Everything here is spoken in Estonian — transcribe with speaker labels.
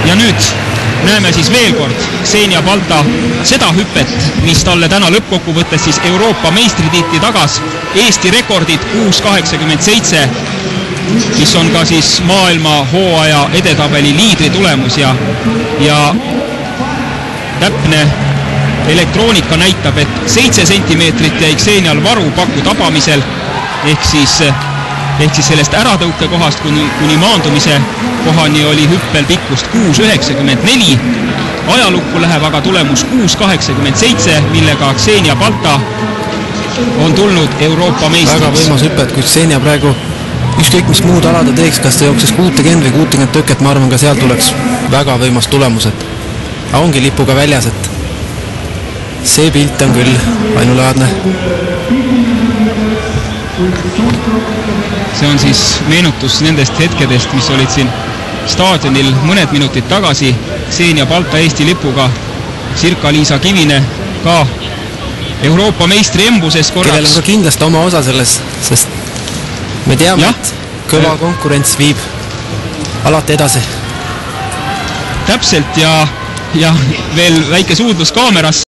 Speaker 1: Ja nüüd näeme siis veel kord Xenia Balta seda hüpet, mis talle täna lõppkokkuvõttes siis Euroopa meistritiitli tagas. Eesti rekordid 6.87, mis on ka siis maailma hooaja edetabeli liidri tulemus ja täpne elektroonika näitab, et 7 sentimeetrit jäi Xenial varu paku tabamisel ehk siis sellest äratõuke kohast kuni maandumise kohani oli hüppel pikkust 6.94. Ajalukku läheb aga tulemus 6.87, millega Xenia Balta on tulnud Euroopa meistriks.
Speaker 2: Väga võimas hüppet, kui Xenia praegu ükskõik mis muud alada teeks, kas ta jookses 60 või 60 tõket, ma arvan, ka seal tuleks väga võimas tulemused. Aga ongi lipuga väljas, et see pilt on küll ainulaadne.
Speaker 1: See on siis meenutus nendest hetkedest, mis olid siin staadionil mõned minutid tagasi. Xenia Balta Eesti lipuga, Sirka-Liisa Kivine ka Euroopa meistri embuses korraks.
Speaker 2: Kellel on ka kindlasti oma osa selles, sest me teame, et kõva konkurents viib alati edasi.
Speaker 1: Täpselt ja veel väike suudlus kaamerasse.